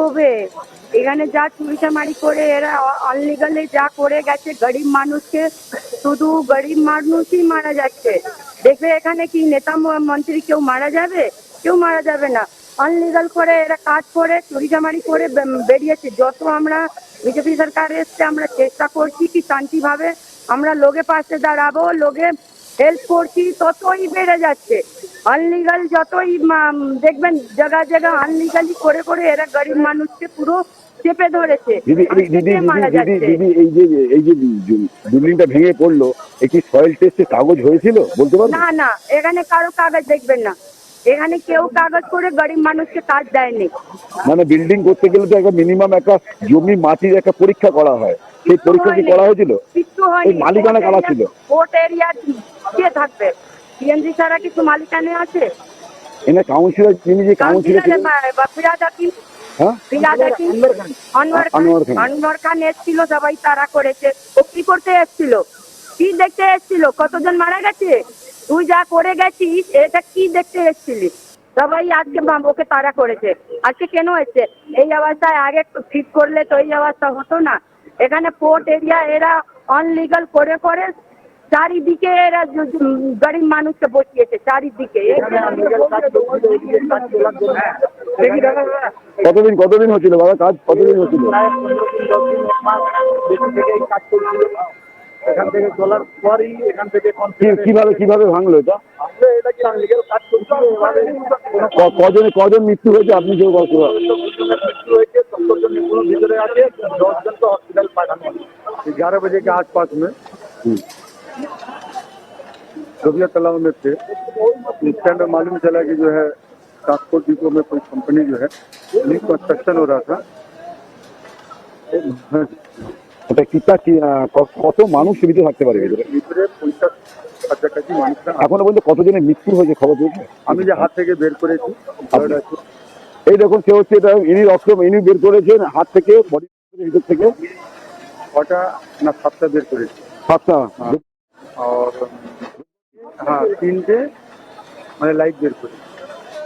হবে? এখানে যা চুরিচামারি করে এরা অনলিগালি যা করে গেছে, গরিব মানুষকে শুধু গরিব মানুষই মারা যাচ্ছে। দেখবে এখানে কি নেতা মন্ত্রী কেউ মারা যাবে? কেউ মারা যাবে না। অনলিগাল করে এরা কাজ করে চুরিচামারি করে বেরিয়েছে। যত আমরা বিজেপি সরকার এসছে আমরা চেষ্টা করছি কি শান্তিভাবে আমরা লোকে পাশে দাঁড়াবো, লোকে হেল্প করছি, ততই বেড়ে যাচ্ছে। আনলিগাল যতই দেখবেন জায়গা জায়গা আনলিগালি করে করে এরা গরিব মানুষকে পুরো চেপে ধরেছে, দিদি দিদি মারা দিদি যাচ্ছে। দিদি এই যে বিল্ডিংটা ভেঙে পড়লো, একটি সয়েল টেস্টের কাগজ হয়েছিল বলতে পারবেন? না না, এখানে কারো কাগজ দেখবেন না। এখানে কেউ কাগজ করে গরিব মানুষকে কাজ দেয়নি। মানে বিল্ডিং করতে গেলে তো একটা মিনিমাম একটা জমি মাটির একটা পরীক্ষা করা হয়, সেই পরীক্ষা কি করা হয়েছিল? কিছু এই হয়নি। মালিকানা কারা ছিল? কোর্ট এরিয়া কে থাকবে? সিএনজি ছাড়া কিছু মালিকানা আছে? এখানে কাউন্সিলর, যিনি যে কাউন্সিলর ছিলেন, হ্যাঁ, আনোয়ার খান এসেছিল, সবাই তারা করেছে। ও কি করতে এসেছিল? কি দেখতে এসেছিল? কতজন মারা গেছে? তুই যা করে গেছিস এটা কি দেখতে এসেছিলি? সবাই আজকে ওকে তারা করেছে। আজকে কেন এসছে? এই অবস্থায় আগে ঠিক করলে তো এই অবস্থা হতো না। এখানে পোর্ট এরিয়া এরা অনলিগাল করে করে চারিদিকে এরা গরিব মানুষকে বসিয়েছে চারিদিকে। কতদিন হচ্ছিল বাবা কাজ? কতদিন হচ্ছিল? এখান থেকে চলার পরই এখান থেকে কিভাবে ভাঙলো এটা? এটা কি আনলিগাল কাজ করছিল। কজন মৃত্যু হয়েছে আপনি কেউ বলতে পারেন? मृत्यु হয়েছে, 70 জন এখনো ভিতরে আছে, 10 জন তো हॉस्पिटल पाठाনো है। 11 बजे के आसपास में रबिया तालाब में थे। उस टाइम में मालूम चला कि जो है ट्रांसपोर्ट डिपो में कोई कंपनी जो है न्यू कंस्ट्रक्शन हो रहा था। এটা কিটা কি কত মানুষ ভিতরে থাকতে পারে? ভিতরে 50 কাছাকাছি মানুষরা এখনো পর্যন্ত কতজনের মৃত্যু হয়েছে খবর পেয়েছে? আমি যে হাত থেকে বের করেছি এই দেখুন সে হচ্ছে, এটা ইনি রক্ত ইনি বের করেছেন হাত থেকে, বডি ভিতর থেকে। কটা না 7টা বের করেছি। 7টা? और हाँ 3টে মানে লাইট বের করেছি,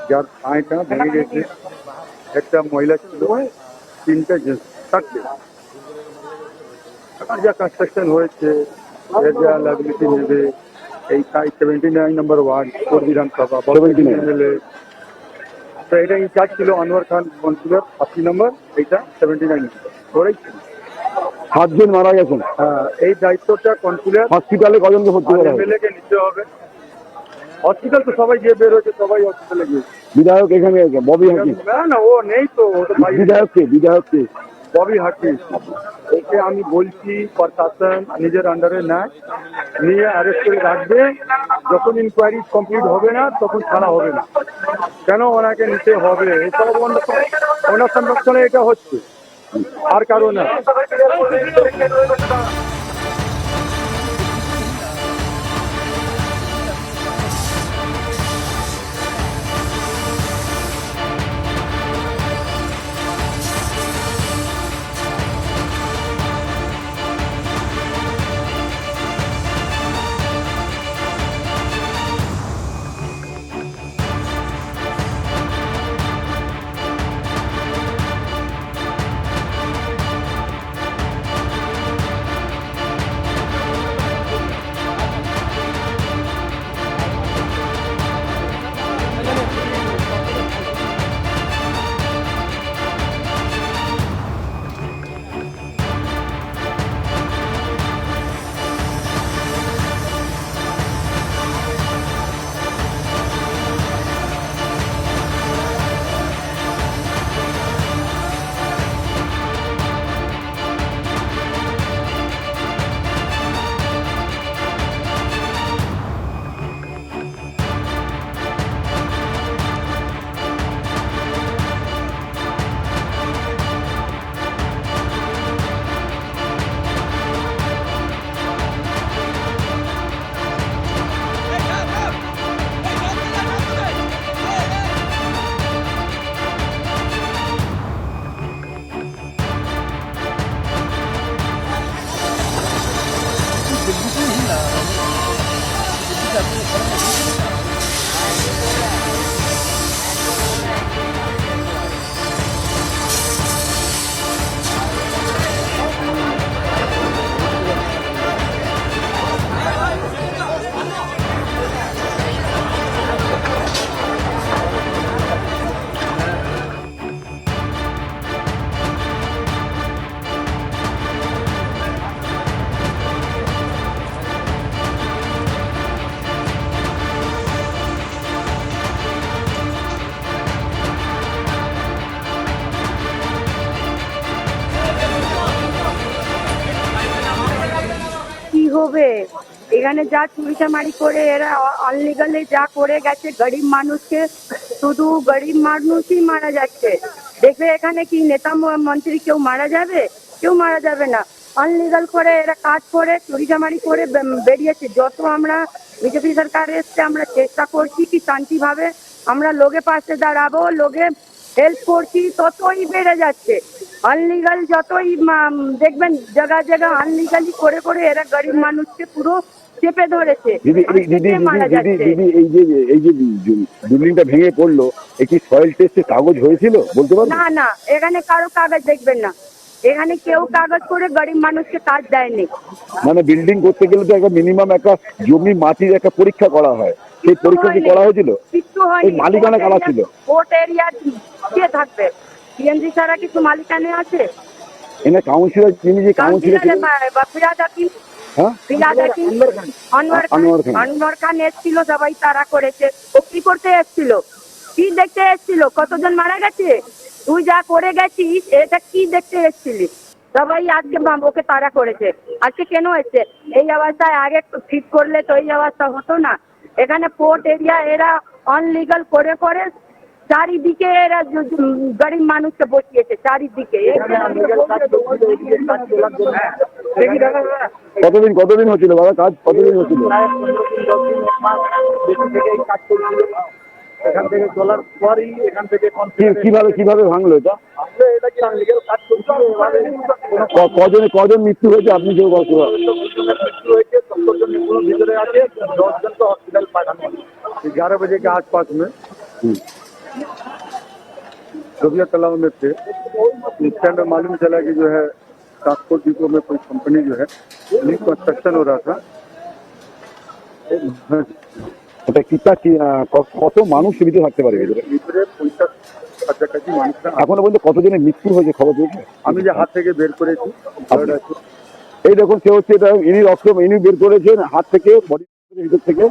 যার পায়েটা ভেঙে গেছে। একটা মহিলা ছিল, 3টে জেন্টস, 4টে। আর যা কনস্ট্রাকশন হয়েছে এর যা লাইবিলিটি নেবে, এই 79 নম্বর ওয়ার্ড কোট বিধানসভা 79 এমএলএ, তো এটা ইনচার্জ ছিল আনোয়ার খান কাউন্সিলর 80 নম্বর, এইটা 79 নম্বর, ওরাই ছিল। 7 জন মারা গেছেন। হ্যাঁ, এই দায়িত্বটা কাউন্সিলর হসপিটালে কজনকে ভর্তি করা হবে? এমএলএ কে নিতে হবে। হসপিটাল তো সবাই যে বের হয়েছে সবাই হসপিটালে গিয়েছে। বিধায়ক এখানে ববি হাকিম? না না, ও নেই তো, ও তো বিধায়ককে ববি হাকিম। ওকে আমি বলছি প্রশাসন নিজের আন্ডারে নেয়, নিয়ে অ্যারেস্ট করে রাখবে। যখন ইনকোয়ারি কমপ্লিট হবে না তখন ছাড়া হবে না। কেন ওনাকে নিতে হবে? এসব ওনার সংরক্ষণে এটা হচ্ছে, আর কারো না। এখানে যা চুরিচামারি করে এরা অনলিগালি যা করে গেছে গরিব মানুষকে, শুধু গরিব মানুষই মারা যাচ্ছে। দেখবে এখানে কি নেতা মন্ত্রী কেউ মারা যাবে? কেউ মারা যাবে না। অনলিগাল করে এরা কাজ করে চুরিচামারি করে বেরিয়েছে। যত আমরা বিজেপি সরকার এসছে আমরা চেষ্টা করছি কি শান্তিভাবে আমরা লোকে পাশে দাঁড়াবো, লোকে হেল্প করছি, ততই বেড়ে যাচ্ছে। আনলিগাল যতই দেখবেন জায়গা জায়গা আনলিগালি করে করে এরা গরিব মানুষকে পুরো চেপে ধরেছে। দিদি দিদি মারা দিদি যাচ্ছে। দিদি এই যে বিল্ডিংটা ভেঙে পড়লো, একটি সয়েল টেস্টের কাগজ হয়েছিল বলতে পারবেন? না না, এখানে কারো কাগজ দেখবেন না। এখানে কেউ কাগজ করে গরিব মানুষকে কাজ দেয়নি। মানে বিল্ডিং করতে গেলে তো একটা মিনিমাম একটা জমি মাটির একটা পরীক্ষা করা হয়, সেই পরীক্ষা কি করা হয়েছিল? কিচ্ছু এই হয়নি। মালিকানা কারা ছিল? কোর্ট এরিয়া কে থাকবে? সিএনজি ছাড়া কিছু মালিকানা আছে? এখানে কাউন্সিলর, যিনি যে কাউন্সিলর ছিলেন, ফিরাদ হাকিম, হ্যাঁ ফিরাদ হাকিম, আনোয়ার খান। আনোয়ার খান এসেছিল, সবাই তারা করেছে। ও কি করতে এসেছিল? কি দেখতে এসেছিল? কতজন মারা গেছে? তুই যা করে গেছিস এটা কি দেখতে এসেছিলি? সবাই আজকে ওকে তারা করেছে। আজকে কেন এসছে? এই অবস্থায় আগে ঠিক করলে তো এই অবস্থা হতো না। এখানে পোর্ট এরিয়া এরা অনলিগাল করে করে চারিদিকে এরা গরিব মানুষকে বসিয়েছে চারিদিকে। কতদিন হচ্ছিল বাবা কাজ? কতদিন হচ্ছিল? এখান থেকে চলার পরই এখান থেকে কিভাবে ভাঙলো এটা? এটা কি আনলিগাল কাজ করছিল। কজন মৃত্যু হয়েছে আপনি কেউ বলতে পারেন? मृत्यु हुई है, 70 जन निपुण भीतर आके 10 जन को हॉस्पिटल पाठाনো है। 11 बजे के आसपास में रबिया तालाब में थे। उस टाइम में मालूम चला कि जो है ट्रांसपोर्ट डिपो में कोई कंपनी जो है कंस्ट्रक्शन हो रहा था। এটা কিতা কত মানুষ ভিতরে থাকতে পারে? ভিতরে 50 কাছাকাছি মানুষরা। এখনো পর্যন্ত কতজনের মৃত্যু হয়েছে খবর পেয়েছে? আমি যে হাত থেকে বের করেছি এই দেখুন সে হচ্ছে এটা, ইনি রক্ত ইনি বের করেছেন হাত থেকে, বডি ভিতর থেকে।